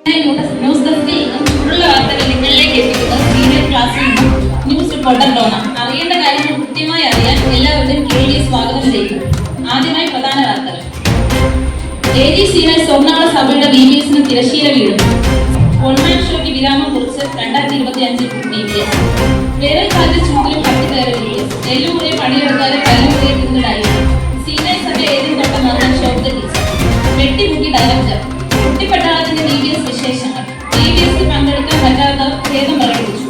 News ഡെസ്കിൽ നിന്നും ചൂടുള്ള വാർത്തകൾ നിങ്ങളിലേക്ക് എത്തിക്കുന്നത് സീനിയർ ക്ലാസ്സിൽ നിന്നും ന്യൂസ് റിപ്പോർട്ടർ ഡോണ. അറിയേണ്ട കാര്യങ്ങൾ കൃത്യമായി അറിയാൻ എല്ലാവരുടെയും KDS സ്വാഗതം ചെയ്യുന്നു. ആദ്യമായി പ്രധാന വാർത്തകൾ. AG സീനിയർ സ്വർണ്ണാള സഭയുടെ BBSന് തിരശ്ശീല വീഴുന്നു. ഓൺലൈൻ ഷോയ്ക്ക് വിരാമം കുറിച്ച് 2025 DBS. വേനൽക്കാലത്ത് ചൂടിലും കത്തിക്കയറി BBS. നെല്ലുമുറിയെ പണിയെടുക്കാതെ കല്ലുമുറിയെ പിന്തുണായി. സീനിയർ സഭ ഏതിൻ തൊട്ട മകൻ ശോഭ ടീച്ചർ. വെട്ടിമുക്കി ഡയറക്ടർ. കുട്ടിപ്പട്ടാളത്തിന്റെ DBS വിശേഷങ്ങൾ. DBSൽ പങ്കെടുക്കാൻ പറ്റാത്തവർ ഖേദം പ്രകടിപ്പിച്ചു.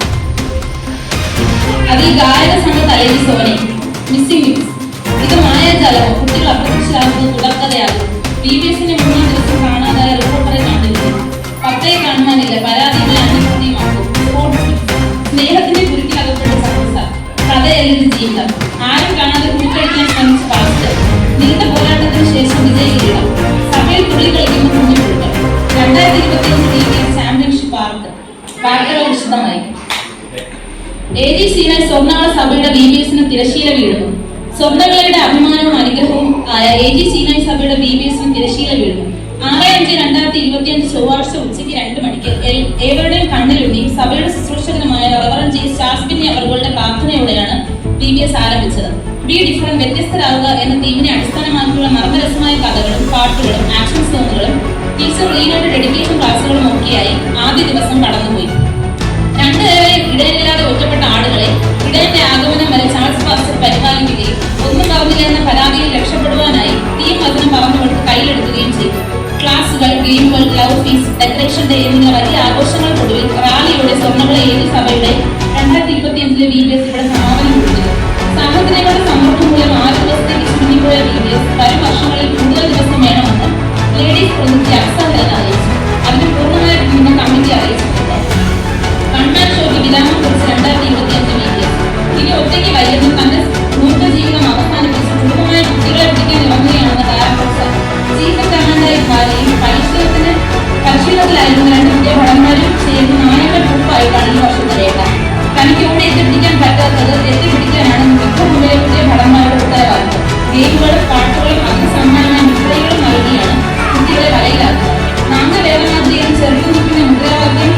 അതിൽ ഗായക സംഘ തലയിൽ സോനെ. Missing news. ഇത് മായാജാലമോ? കുട്ടികൾ അപ്രത്യക്ഷരാകുന്നത് തുടർക്കഥയാകും. DBSന്റെ 3-ാം ദിവസം കാണാതായ റിപ്പോർട്ടറെ കണ്ടിരുന്നു. പപ്പയെ കാണുവാനില്ല. പരാതിയുമായി അന്വേഷണമാക്കും. സ്നേഹത്തിന്റെ കുരുക്കിലകപ്പെട്ട സഹസ. കഥയല്ലത് ജീവിതം. ആരും കാണാതെ കുരുക്കടിക്കാൻ ശ്രമിച്ച പാസ്റ്റർ. നീണ്ട പോരാട്ടത്തിന് ശേഷം വിജയകിരീടം. സഭയിൽ തുള്ളി കളിക്കുന്ന കുഞ്ഞുപിടുത്തം. 2025 DBS ചാമ്പ്യൻഷിപ്പ് ആർക്ക്? വാർത്തകൾ വിശദമായി. AG സീനിയർ സ്വർണ്ണാള സഭയുടെ BBSന് തിരശ്ശീല വീഴുന്നു. സ്വർണ്ണവിളയുടെ അഭിമാനവും അനുഗ്രഹവും ആയ AG സീനിയർ സഭയുടെ BBSന് തിരശ്ശീല വീഴുന്നു. 6/5/2025 ചൊവ്വാഴ്ച ഉച്ചയ്ക്ക് 2 മണിക്ക് ഏവരുടെയും കണ്ണിലുണ്ണിയും സഭയുടെ ശുശ്രൂഷകനുമായ റവറന്റ് G. സ്റ്റാസ്ബിനി അവരുടെ പ്രാർത്ഥനയോടെയാണ് BBS ആരംഭിച്ചത്. ബി ഡിഫറന്റ്, വ്യത്യസ്തരാവുക എന്ന തീമിനെ അടിസ്ഥാനമാക്കിയുള്ള നർമ്മരസമായ കഥകളും പാട്ടുകളും ആക്ഷൻ സോങ്ങുകളും ടീച്ചർ ലീനയുടെ ഡെഡിക്കേഷൻ ക്ലാസുകളും ഒക്കെയായി ആദ്യ ദിവസം കടന്നുപോയി. 2 ഇടയില്ലാതെ ഒറ്റപ്പെട്ട ആടുകളെ ഇടയന്റെ ആഗമനം വരെ ചാൾസ് പാസ്റ്റർ പരിപാലിക്കുകയും ഒന്നും പറഞ്ഞില്ല എന്ന പരാതിയിൽ രക്ഷപ്പെടുവാനായി തീം വചനം പറഞ്ഞുകൊണ്ട് കയ്യിലെടുക്കുകയും ചെയ്തു. ക്ലാസുകൾ, ഗെയിമുകൾ, ലവ് ഫീസ്, ഡെക്കറേഷൻ ഡേ എന്നിങ്ങനെ വലിയ ആഘോഷങ്ങൾക്കൊടുവിൽ റാലിയോടെ സ്വർണ്ണവിള AG സഭയുടെ 2025 BBS ഇവിടെ സമാപനം കുറിക്കുന്നു. സാഹചര്യങ്ങളുടെ സമ്മർദ്ദം മൂലം 6 ദിവസത്തേക്ക് ചുരുങ്ങിപ്പോയ BBS വരും വർഷങ്ങളിൽ കൂടുതൽ ദിവസം വേണമെന്ന് ലേഡീസ് പ്രതിനിധി അക്സാഹൻ അറിയിച്ചു. അതിന് പൂർണ്ണമായ പിന്തുണ കമ്മിറ്റി അറിയിച്ചിട്ടുണ്ട്. കൺമാൻ ഷോയ്ക്ക് വിരാമം കുറിച്ച് 2025 BBS. ഇനി ഒറ്റയ്ക്ക് വൈകുന്നു. തന്റെ നൂറ്റ ജീവിതം അവസാനിപ്പിച്ച് കുടുംബമായ കുട്ടികളെ പിടിക്കാൻ ഇറങ്ങുകയാണെന്ന് ഡയറക്ടർ ചീഫ് കമാൻഡായി ഭാര്യയും പരിശീലനത്തിലായിരുന്ന 2 പുതിയ ഭടന്മാരും ചേർന്ന് നായക ട്രൂപ്പായിട്ടാണ് ഈ വർഷത്തെ രേഖ. തനിക്ക് ഇവിടെ എത്തിപ്പിടിക്കാൻ പറ്റാത്തത് എത്തിപ്പിടിക്കാനാണ് മിക്കമുമ്പിലെ പുതിയ ഭടന്മാരുടെ ഉത്തരവാദിത്വം. ഗെയിമുകളും പാട്ടുകളും അതിന് സമ്മാനമായ മുദ്രകളും നൽകിയാണ് കുട്ടികളെ വലയിലാക്കുന്നത്. നാഗവേദനാഥിയും ചെറുത്തു നിൽക്കുന്ന മുദ്രാവാക്യം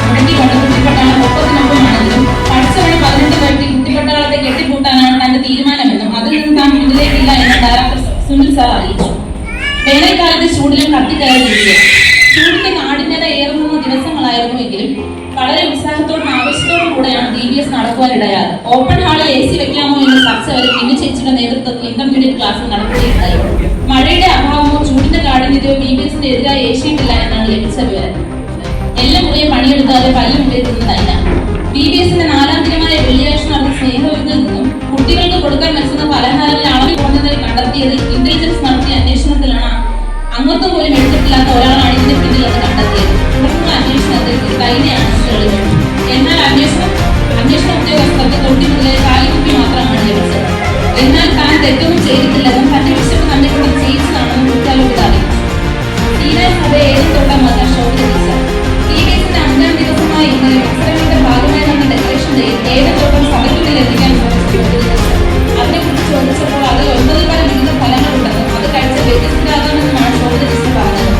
മുടക്കിക്കൊണ്ട് കുട്ടിപ്പട്ടാളം ഒപ്പത്തിനൊപ്പമാണെങ്കിലും പഠിച്ചവന് 18 പേർക്ക് കുട്ടിപ്പട്ടാളത്തെ കെട്ടിപ്പൂട്ടാനാണ് തന്റെ തീരുമാനമെന്നും അതിൽ നിന്ന് താൻ മുന്നിലേക്കില്ല എന്ന് ഡയറക്ടർ സുനിൽ സാർ അറിയിച്ചു. വേനൽക്കാലത്ത് ചൂടിലും കത്തിക്കയറിയിരിക്കുക. ചൂടിന്റെ കാഠിന്യത ഏറുന്ന ദിവസങ്ങളായിരുന്നുവെങ്കിലും വളരെ ഉത്സാഹത്തോടും ആവേശത്തോടും കൂടെയാണ് DBS നടക്കുവാനിടയായത്. ഓപ്പൺ ഹാളിൽ AC വെക്കാമോ എന്ന ചർച്ച വരെ പിന്നെ ചേച്ചിയുടെ നേതൃത്വത്തിൽ ഇന്റർമീഡിയറ്റ് ക്ലാസ്സിൽ നടക്കുകയുണ്ടായി. മഴയുടെ അഭാവമോ ചൂടിന്റെ കാഠിന്യതയോ BBSന്റെ എതിരായി ഏശിയിട്ടില്ല എന്നാണ് ലഭിച്ച വിവരം. എല്ലാം മുറിയെ പണിയെടുക്കാതെ പല്ലുമുട്ടിയിരുന്നതല്ല. BBSന്റെ 4-ാം ദിനമായ വെള്ളിയാഴ്ച നടന്ന സ്നേഹവിരുന്നിൽ നിന്നും കുട്ടികൾക്ക് കൊടുക്കാൻ വെച്ചുന്ന പലഹാരങ്ങളിൽ അളവിൽ കുറഞ്ഞതായി കണ്ടെത്തിയത് ഇന്റലിജൻസ് നടത്തിയ അന്വേഷണത്തിലാണ്. അങ്ങോട്ടും പോലും എടുത്തിട്ടില്ലാത്ത ഒരാളാണ് ഇതിന് പിന്നിലെന്ന് കണ്ടെത്തിയത്. തുടർന്നുള്ള അന്വേഷണത്തിൽ കൈനെയാണ് തെളിവ്. എന്നാൽ അന്വേഷണ ഉദ്യോഗസ്ഥർക്ക് തൊട്ടി മുതലേ കാലിക്കുപ്പി മാത്രമാണ് ലഭിച്ചത്. എന്നാൽ താൻ തെറ്റൊന്നും ചെയ്തിട്ടില്ലെന്നും തന്റെ വിശപ്പ് തന്നെ കൊണ്ട് ചെയ്യിച്ചതാണെന്നും കുറ്റാലോചിത അറിയിച്ചു. സീനിയർ സഭ ഏതിൻ തൊട്ട മകൻ ശോഭ ടീച്ചർ. BBSന്റെ 5-ാം ദിവസമായ ഇന്നലെ മത്സരങ്ങളുടെ ഭാഗമായി നടന്ന ഡെക്കറേഷൻ ഡേയിൽ ഏതിൻ തൊട്ടം സഭയ്ക്കുള്ളിൽ എത്തിക്കാൻ ശ്രമിച്ചു. അതിനെക്കുറിച്ച് ചോദിച്ചപ്പോൾ അതിൽ 9 പല വിവിധ ഫലങ്ങളുണ്ടെന്നും അത് കഴിച്ച വ്യത്യസ്തരാകാമെന്നുമാണ് ശോഭ ടീച്ചർ പറഞ്ഞത്.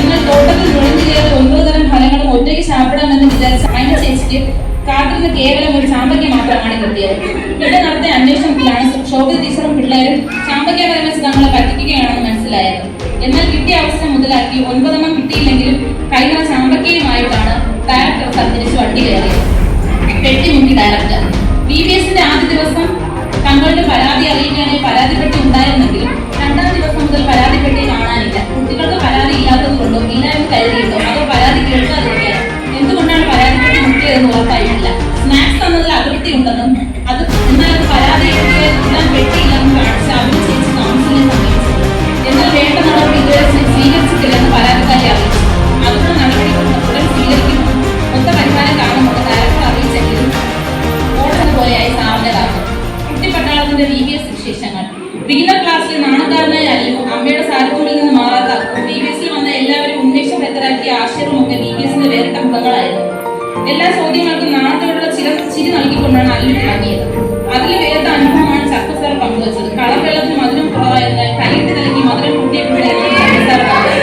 എന്നാൽ തോട്ടത്തിൽ നുഴഞ്ഞു കയറി 9 തരം ഫലങ്ങളും ഒറ്റയ്ക്ക് ചാപ്പിടാമെന്ന് വിചാരിച്ച അതിന്റെ ചേച്ചിക്ക് കാത്തിരുന്ന് കേവലം ഒരു ചാമ്പയ്ക്ക മാത്രമാണ് കിട്ടിയത്. ഇവിടെ നടത്തിയ അന്വേഷണത്തിലാണ് ശോഭ ടീച്ചറും പിള്ളേരും ചാമ്പയ്ക്ക ഫലം വെച്ച് തങ്ങളെ പറ്റിക്കുകയാണെന്ന് മനസ്സിലായത്. എന്നാൽ കിട്ടിയ അവസരം മുതലാക്കി 9 കിട്ടിയില്ലെങ്കിലും കൈവ ചാമ്പയ്ക്കയുമായിട്ടാണ് ഡയറക്ടർ തിരിച്ചു വണ്ടി കയറിയത്. പെട്ടിമുക്കി ഡയറക്ടർ. BBSന്റെ ആദ്യ ദിവസം തങ്ങളുടെ പരാതി അറിയിക്കാനായി പരാതിപ്പെട്ടി ഉണ്ടായിരുന്നെങ്കിലും 2-ാം ദിവസം മുതൽ പരാതിപ്പെട്ടി കാണാനില്ല. കുട്ടികൾക്ക് പരാതി ഇല്ലാത്തത് കൊണ്ടോ ഇല്ലായ്മ കരുതിയിട്ടോ അതോ പരാതി കേൾക്കാതിരിക്കാനോ എന്തുകൊണ്ടാണ് പരാതിപ്പെട്ടി മുക്കിയതെന്ന് ഉറപ്പായിട്ടില്ല. സ്നാക്സ് തന്നതിൽ അതൃപ്തി ഉണ്ടെന്നും എന്നാൽ അത് പരാതി എഴുതിയാൽ പെട്ടിയില്ലെന്നും കാണിച്ച് അവര് ചേച്ചി കൗൺസിലിനെ സമീപിച്ചത്. എന്നാൽ വേണ്ട നടപടി ഇതുവരെ സ്വീകരിച്ചിട്ടില്ലെന്ന് പരാതിക്കാരെ അറിയിച്ചു. അതിനുള്ള നടപടികൾ ഉടൻ സ്വീകരിക്കുന്നു. മൊത്ത പരിഹാരം കാണുമെന്ന് ഡയറക്ടർ അറിയിച്ചെങ്കിലും ഓടുന്നതുപോലെയായി സാറിന്റെ കാര്യം. കുട്ടിപ്പട്ടാളത്തിന്റെ BBS വിശേഷങ്ങൾ. ബിഗിനർ ക്ലാസ്സിൽ നാണക്കാരനായ അല്ലു അമ്മയുടെ സാരത്തോടിൽ നിന്ന് മാറാത്ത BBSൽ വന്ന എല്ലാവരും ഉന്മേഷഭരിതരാക്കിയ ആശയവുമൊക്കെ BBSന്റെ വേറിട്ട മുഖങ്ങളായിരുന്നു. എല്ലാ ചോദ്യങ്ങൾക്കും നാണത്തോടുള്ള ചിരി നൽകിക്കൊണ്ടാണ് അല്ലു തുടങ്ങിയത്. അതിൽ വേറിട്ട അനുഭവമാണ് ചക്കസാർ പങ്കുവച്ചത്. കളർവെള്ളത്തിൽ മധുരം കുറവായതിനാൽ കൈയിട്ട് നൽകി മധുരം കൂട്ടിയ പിള്ളേരെ ചക്കസാർ പറഞ്ഞു.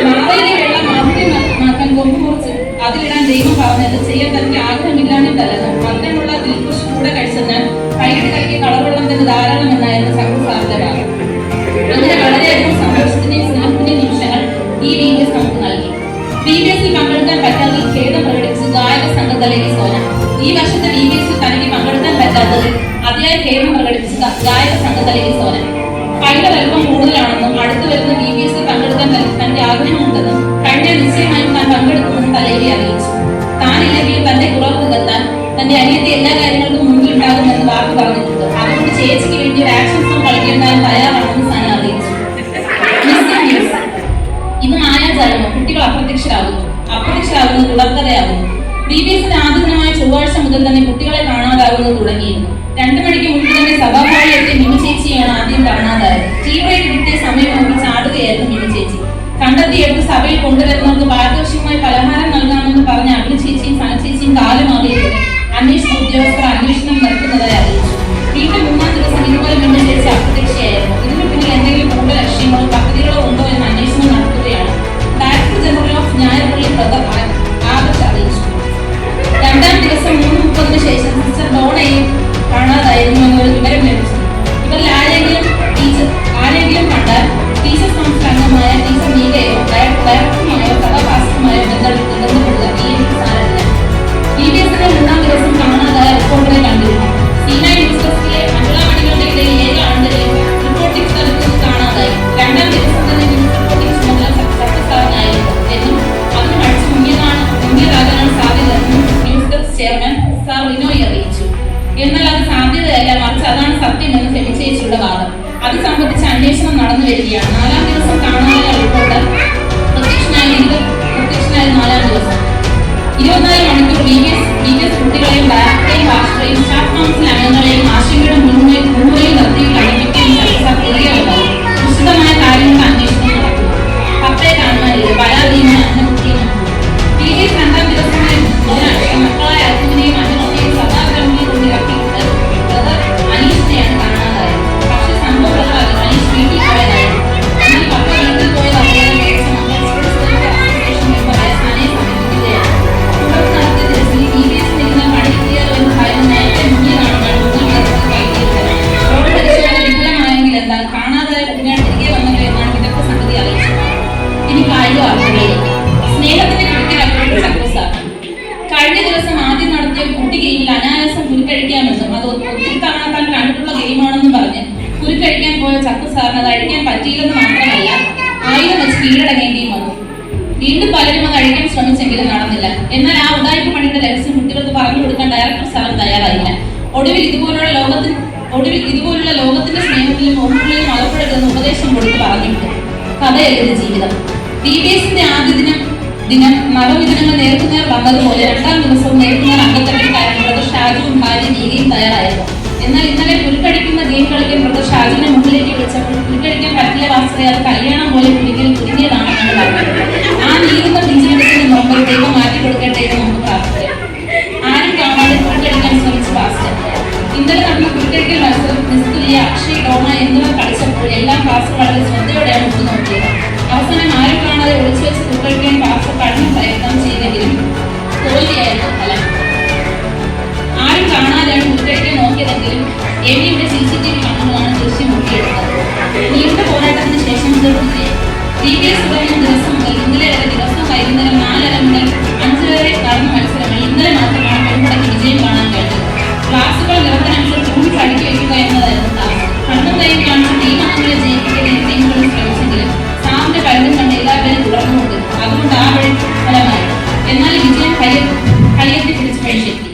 മാവയിലെ വെള്ളം മാധുര്യമാക്കാൻ കൊമ്പ് അതിലിടാൻ ദൈവം പറഞ്ഞത് ചെയ്യാൻ തനിക്ക് ആഗ്രഹമില്ലാഞ്ഞിട്ടല്ലെന്ന്. മധുരമുള്ള ദിൽഖുഷ് കൂടെ കഴിച്ചതിനാൽ കൈയ്യടി കലക്കിയ കളവെള്ളം തന്നെ ധാരാളം എന്നായിരുന്നു ചക്കു സാറിന്റെ ഭാഗം. അങ്ങനെ വളരെയധികം സന്തോഷത്തിന്റെയും സ്നേഹത്തിന്റെയും നിമിഷങ്ങൾ ഈ VBS നമുക്ക് നൽകി. VBSൽ പങ്കെടുക്കാൻ പറ്റാത്തതിൽ ഖേദം പ്രകടിപ്പിച്ച് ഗായക സംഘത്തിലേക്ക് സോന. ഈ വർഷത്തെ VBSൽ തനിക്ക് പങ്കെടുക്കാൻ പറ്റാത്തതിൽ അതിയായ ഖേദം പ്രകടിപ്പിച്ച ഗായക സംഘത്തിലേക്ക് സോന. ഫൈനൽ അല്പം കൂടുതലാണെന്നും അടുത്തു വരുന്ന VBSൽ പങ്കെടുക്കാൻ തന്റെ ആഗ്രഹമുണ്ടെന്നും കഴിഞ്ഞ നിശ്ചയമായും താൻ പങ്കെടുക്കുമെന്ന് തലേരി അറിയിച്ചു. താനില്ലെങ്കിൽ തന്റെ കുറവ് നികത്താൻ തന്റെ അനിയത്തെ എല്ലാ കാര്യങ്ങൾക്കും മുന്നിലുണ്ടാകുമെന്ന് വാക്ക് പറഞ്ഞിട്ടുണ്ട്. അതുകൊണ്ട് ചേച്ചിക്ക് വേണ്ടി ഒരു ആക്ഷൻ സോങ് കളിക്കാൻ താൻ തയ്യാറാണെന്ന് സന അറിയിച്ചു. ഇത് മായാജാലമോ? കുട്ടികൾ അപ്രത്യക്ഷരാകുന്നു തുടർക്കഥയാകുന്നു. VBSന്റെ ആദ്യ ദിനമായ ചൊവ്വാഴ്ച മുതൽ തന്നെ കുട്ടികളെ കാണാതാകുന്നത് തുടങ്ങിയിരുന്നു. 2 മണിക്ക് മുൻപ് തന്നെ സഭാഹാളിൽ എത്തിയ മിനി ചേച്ചിയാണ് ആദ്യം കാണാതായത്. ടീ ബ്രേക്ക് കിട്ടിയ സമയം നോക്കി ചാടുകയായിരുന്നു മിനി ചേച്ചി. കണ്ടെത്തിയെടുത്ത് സഭയിൽ കൊണ്ടുവരുന്നവർക്ക് പാരിതോഷികമായി പലഹാരം നൽകാമെന്ന് പറഞ്ഞ അഭിന ചേച്ചിയും സന ചേച്ചിയും കാലുമാറിയതോടെ അന്വേഷണ ഉദ്യോഗസ്ഥർ അന്വേഷണം നടത്തുന്നതായി അറിയിച്ചു. വീണ്ടും 3-ാം ദിവസം ഇതുപോലെ മിനി ചേച്ചി അപ്രത്യക്ഷയായിരുന്നു. ഇതിനു പിന്നിൽ എന്തെങ്കിലും കൂടുതൽ ലക്ഷ്യങ്ങളോ പദ്ധതികളോ ഉണ്ടോ എന്ന് അന്വേഷണം നടത്തുകയാണ് director general of Njayarpally brother Adarsh അറിയിച്ചു. 2-ാം ദിവസം 3:30 ശേഷം സിസ്റ്റർ ഡോണയും കാണാതായിരുന്നു എന്നൊരു വിവരം ലഭിച്ചു. ഇവരിൽ ആരെങ്കിലും കണ്ടാൽ ടീച്ചർ കൗൺസിൽ അംഗമായ ടീച്ചർ മീകയോ ഡയറക്ടറുമായോ സഭാപാസ്റ്ററുമായോ ബന്ധപ്പെടുക. VBSന്റെ 3-ാം ദിവസം കാണാതായ റിപ്പോർട്ടറെ കണ്ടിരുന്നു. സീനായ് യൂണിവേഴ്സിറ്റിയിലെ മഹിളാമണികളുടെ ഇടയിൽ 7 ആണ്ടുകളെയും റിപ്പോർട്ടിംഗ് സ്ഥലത്ത് നിന്ന് കാണാതായി. 2-ാം ദിവസം തന്നെ റിപ്പോർട്ടിംഗ് ചുമതല സത്യസാധനായിരുന്നു എന്നും അതിന് മടിച്ച് മുങ്ങിയതാകാനാണ് സാധ്യതയെന്നും news desk chairman sir Rinoy അറിയിച്ചു. എന്നാൽ അത് സാധ്യതയല്ല, മറിച്ച് അതാണ് സത്യമെന്ന് ഫെമിച്ചേച്ചിയുടെ വാദം. അത് സംബന്ധിച്ച് അന്വേഷണം നടന്നു വരികയാണ്. 4-ാം ദിവസം കാണാതായ റിപ്പോർട്ടർ പ്രത്യക്ഷനായ 4-ാം ദിവസം 24 മണിക്കൂർ VBS കുട്ടികളെയും ഡയറക്ടറെയും മാസ്റ്ററെയും സ്റ്റാഫ് കൗൺസിൽ അംഗങ്ങളെയും ആശങ്കയുടെ മുൻമുറയിൽ നിർത്തി കഴിപ്പിക്കുകയും വിശദമായ കാര്യങ്ങൾ അന്വേഷണം നടക്കുന്നു. പത്തേ കാണുവാനില്ല പരാതിയുമായി അന്നക്കുട്ടിയും VBS 2-ാം ദിവസമായ ബുധനാഴ്ച മക്കളായ അച്ഛനെയും അന്നക്കുട്ടിയും സദാഗ്രഹങ്ങളിൽ കൊണ്ടിറക്കിയിട്ട് ബ്രദർ അനീഷിനെയാണ് കാണാതായത്. പക്ഷെ സംഭവ പ്രകാരം അനീഷ് വീട്ടിൽ പോയതായിരുന്നു. എന്നാൽ പപ്പ വീട്ടിൽ പോയത് അറിയാതെ അസോസിയേഷൻ മെമ്പറായ സനയെ സമീപിക്കുകയാണ്. തുടർന്ന് നടത്തിയ തിരച്ചിൽ VBSൽ ഇരുന്ന് പണിയെത്തിയാലോ എന്ന് ഭയന്ന് നേരത്തെ മുങ്ങിയതാണെന്നാണ് റോഡ് പരിശോധന വിഫലമായെങ്കിൽ എന്താ കാണാതായ കുഞ്ഞാൻ തിരികെ വന്നല്ലോ എന്നാണ് വിദഗ്ധ സംഗതി അറിയിച്ചത്. ഇനി കായിക വാർത്തകളിലേക്ക്. സ്നേഹത്തിന്റെ ക്രിക്കറ്റ് ചക്രസാർ കഴിഞ്ഞ ദിവസം ആദ്യം നടത്തിയ കുട്ടി ഗെയിമിൽ അനായാസം കുരുക്കഴിക്കാമെന്നും അത് ഒത്തിരി തവണ താൻ കണ്ടിട്ടുള്ള ഗെയിമാണെന്നും പറഞ്ഞ് കുരുക്കഴിക്കാൻ പോയ ചക്രസാറിന് അത് അഴിക്കാൻ പറ്റിയില്ലെന്ന് മാത്രമല്ല 1000 വെച്ച് കീഴടങ്ങേണ്ടിയും വന്നു. വീണ്ടും പലരും അത് അഴിക്കാൻ ശ്രമിച്ചെങ്കിലും നടന്നില്ല. എന്നാൽ ആ ഉടായ്പ പണിയുടെ രഹസ്യം കുട്ടികൾക്ക് പറഞ്ഞു കൊടുക്കാൻ ഡയറക്ടർ സാർ തയ്യാറായില്ല. ഒടുവിൽ ഇതുപോലുള്ള ലോകത്തിന്റെ സ്നേഹത്തിലും ഓർമ്മകളിലും അകപ്പെടരുതെന്ന് ഉപദേശം കൊടുത്ത് പറഞ്ഞിട്ട് കഥയല്ലത് ജീവിതം. VBSന്റെ ആദ്യ ദിനം നവമിഥുനങ്ങൾ നേർക്കുനേർ വന്നതുപോലെ 2-ാം ദിവസവും നേർക്കുനേർ അംഗത്തട്ടിക്കാരൻ ബ്രദർ ഷാജുവും ഭാര്യ ദീകയും തയ്യാറായിരുന്നു. എന്നാൽ ഇന്നലെ കുരുക്കടിക്കുന്ന ഗെയിം കളിക്കാൻ ബ്രദർ ഷാജുവിനെ മുന്നിലേക്ക് വിളിച്ചപ്പോൾ കുരുക്കടിക്കാൻ പറ്റിയ വാസ്തവ അത് കല്യാണം പോലെ കുരുക്കിൽ കുരുങ്ങിയതാണെന്നാണ് പറഞ്ഞത്. ആ നീങ്ങുന്ന ബിജിനസിന് മുമ്പ് ദൈവം മാറ്റി കൊടുക്കട്ടെ എന്ന് നമുക്ക് പ്രാർത്ഥിക്കാം. ആരും കാണാതെ കുരുക്കടിക്കാൻ ശ്രമിച്ച പാസ്റ്റർ. ഇന്നലെ നടന്ന കുരുക്കടിക്കൽ മത്സരം നിസ്തുലിയ, അക്ഷയ്, ഡോണ എന്നിവർ കളിച്ചപ്പോൾ എല്ലാം പാസ്റ്റർ വളരെ ശ്രദ്ധയോടെയാണ് ഉറ്റുനോക്കിയത്. അവസാനം ആരും കാണാതെ ഒളിച്ചു വെച്ച് കുരുക്കടിക്കാൻ പാസ്റ്റർ കഠിന പ്രയത്നം ചെയ്തെങ്കിലും തോൽവിയായിരുന്നു ഫലം. ആരും കാണാതെയാണ് കുരുക്കടിക്കാൻ നോക്കിയതെങ്കിലും എവിയുടെ CCTV കണ്ണുകളാണ് ദൃശ്യം മുക്കിയെടുത്തത്. നീണ്ട പോരാട്ടത്തിന് ശേഷം VBS തുടങ്ങിയ ദിവസം മുതൽ ഇന്നലെ വരെ ദിവസം വൈകുന്നേരം 4:30 മുതൽ 5 വരെ നടന്ന മത്സരങ്ങൾ ഇന്നലെ മാത്രമാണ് പെൺപടയ്ക്ക് വിജയം കാണാൻ കഴിഞ്ഞത്. ക്ലാസുകൾ നിറത്തിനനുസരിച്ച് ഊണിച്ച് അടുക്കി വയ്ക്കുക എന്നതായിരുന്നു ടാസ്ക്. കണ്ണും കൈയും കാണിച്ച് ടീം അംഗങ്ങളെ ജയിപ്പിക്കാൻ ടീമുകൾ ശ്രമിച്ചെങ്കിലും സാറിന്റെ കഴിവും കണ്ട് എല്ലാവരെയും തുടർന്നുകൊണ്ട് അതുകൊണ്ട് ആ വഴി ഫലമായി. എന്നാൽ വിജയം കയ്യെത്തി പിടിച്ച് വഴിയെത്തി.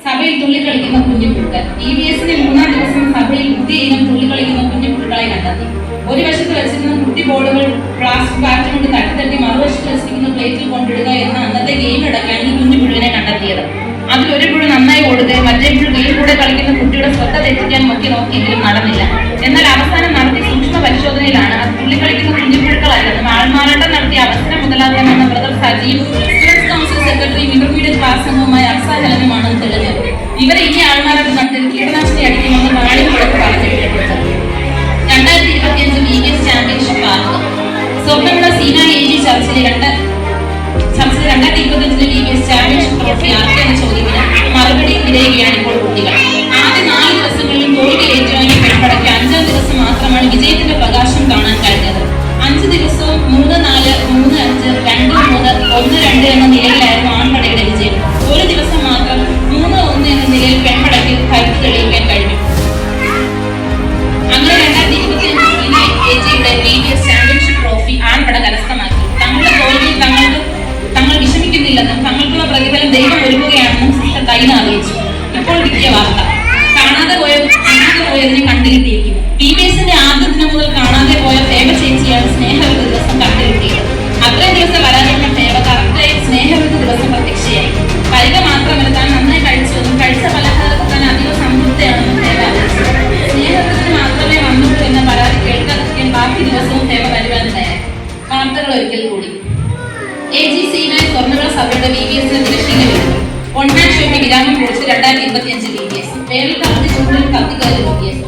സഭയിൽ തുള്ളിക്കളിക്കുന്ന കുഞ്ഞുപുഴുക്കൾ. VBSന്റെ 3-ാം ദിവസം സഭയിൽ പുതിയ ഇനം തുള്ളിക്കളിക്കുന്ന കുഞ്ഞുപുഴുക്കളെ കണ്ടെത്തി. ഒരു വശത്ത് വെച്ചിരുന്ന കുട്ടി ബോളുകൾ പ്ലാസ്റ്റിക് ബാറ്റ് കൊണ്ട് തട്ടി മറുവശത്ത് വെച്ചിരിക്കുന്ന പ്ലേറ്റിൽ കൊണ്ടിടുക എന്ന അന്നത്തെ ഗെയിമിനിടയ്ക്കാണ് ഈ കുഞ്ഞുപുഴുവിനെ കണ്ടെത്തിയത്. അതിൽ ഒരു പുഴു നന്നായി ഓടുകയും മറ്റേ പുഴു ഗെയിം കൂടെ കളിക്കുന്ന കുട്ടിയുടെ ശ്രദ്ധ തെറ്റിക്കാൻ നോക്കിയെങ്കിലും നടന്നില്ല. എന്നാൽ അവസാനം നടത്തിയ സൂക്ഷ്മ പരിശോധനയിലാണ് അത് തുള്ളിക്കളിക്കുന്ന കുഞ്ഞുപുഴുക്കളല്ലെന്നും ആൾമാറാട്ടം നടത്തിയ അവസരം മുതലാക്കാമെന്ന ബ്രദർ സജീവ് സ്റ്റുഡൻസ് കൗൺസിൽ സെക്രട്ടറിയും ഇന്റർമീഡിയറ്റ് ക്ലാസ് അംഗവുമായ അർസ ഹെലനുമാണെന്ന് തെളിഞ്ഞത്. ഇവരെ ഇനി ആൾമാറാട്ടം നടത്തിയത് കീടനാശിനി അടിക്കുമെന്ന് നാളെ മുടക്ക് പറഞ്ഞു വിട്ടപ്പെട്ടത്. 2025 VBS ചാമ്പ്യൻഷിപ്പ് ആർക്ക് സ്വർണ്ണമുള്ള സീന AG ചർച്ചിലെ 2025 DBS ചാമ്പ്യൻഷിപ്പ് ട്രോഫി ആർക്ക് എന്ന ചോദ്യത്തിന് മറുപടി തിരയുകയാണ് ഇപ്പോൾ കുട്ടികൾ. ആദ്യ 4 ദിവസങ്ങളിലും തോൽവി ഏറ്റുവാങ്ങിയ പെൺപടയ്ക്ക് 5ാം ദിവസം മാത്രമാണ് വിജയത്തിന്റെ പ്രകാശം കാണാൻ കഴിഞ്ഞത്. 5 ദിവസവും 3-4, 3-5, 2-3, 1-2 എന്ന നിലയിലായിരുന്നു ആൺപടയുടെ വിജയം. ഒരു ദിവസം മാത്രം 3-1 എന്ന നിലയിൽ പെൺപടയ്ക്ക് കരുത്ത് തെളിയിക്കാൻ കഴിഞ്ഞു. അങ്ങനെ 2025 AJയുടെ DBS ചാമ്പ്യൻഷിപ്പ് ട്രോഫി ആൺപട കരസ്ഥമാക്കി. തങ്ങളുടെ തോൽവിയിൽ തങ്ങൾ വിഷമിക്കുന്നില്ലെന്നും തങ്ങൾക്കുള്ള പ്രതിഫലം ദൈവം ഒരുക്കുകയാണെന്നും സിസ്റ്റർ ടൈന അറിയിച്ചു. ഇപ്പോൾ കിട്ടിയ വാർത്ത കാണാതെ പോയതിനെ കണ്ടുകിട്ടിയിരിക്കുന്നു. DBSന്റെ ആദ്യ ദിനം മുതൽ കാണാതെ പോയ ഫേവ ചേച്ചിയാണ് സ്നേഹവിരുദ്ധ ദിവസം കണ്ടുകിട്ടിയത്. അത്രയും ദിവസം വരാതിരുന്ന ഫേവ കറക്റ്റായി സ്നേഹവിരുദ്ധ ദിവസം പ്രത്യക്ഷയായി. വരിക മാത്രമല്ല, താൻ നന്നായി കഴിച്ചുവെന്നും കഴിച്ച പലഹാരത്തിൽ താൻ അധികം സംതൃപ്തിയാണെന്നും ഫേവ അറിയിച്ചു. സ്നേഹവിരുദ്ധത്തിന് മാത്രമേ വന്നുള്ളൂ എന്ന പരാതി കേൾക്കാതിരിക്കാൻ ബാക്കി ദിവസവും ഫേവ വരുവാൻ തയ്യാറായി. വാർത്തകൾ ഒരിക്കൽ കൂടി. AGCനായി സ്വർണ്ണവിള സഭയുടെ VBSന്റെ തിരശ്ശീല വീഴുന്നു. ഒന്നാം ഷോയ്ക്ക് വിരാമം കുറിച്ച് 2025 DBS. വേനൽക്കാലത്ത് ചൂടിൽ കത്തിക്കാതെ DBS.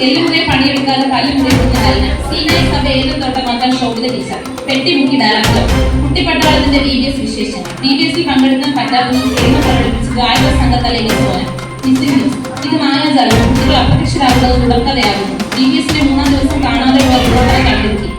എല്ലുമുறை പണിയെടുക്കാതെ കല്ലുമുறை കൊടുക്കുന്നതല്ല. സീനായി സഭ ഏതും തോട്ടമാക്കാൻ ശോഭിത ടീച്ചർ. പെട്ടിമുക്കി ഡയറക്ടർ. കുട്ടിപ്പട്ടാളത്തിന്റെ VBS വിശേഷങ്ങൾ. DBSൽ പങ്കെടുക്കാൻ പറ്റാത്തതിൽ എളിമ പ്രകടിപ്പിച്ച് ഗായക സംഘത്തലേക്ക് പോകാൻ. Missing news. ഇത് മായാജാലം. കുട്ടികൾ അപ്രത്യക്ഷരാകുന്നത് തുടർക്കഥയാകുന്നു. DBSന്റെ 3ാം ദിവസം കാണാതെ പോയ യുവതരെ കണ്ടെത്തി.